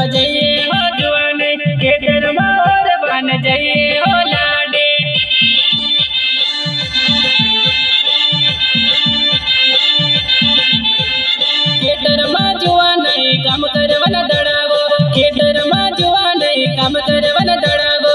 કરવા જઈએ હો જુવાને, ખેતરમાં વરવાન જઈએ હો લાડે। ખેતરમાં જુવાને કામ કરવાના દડાવો, ખેતરમાં જુવાને કામ કરવાના દડાવો।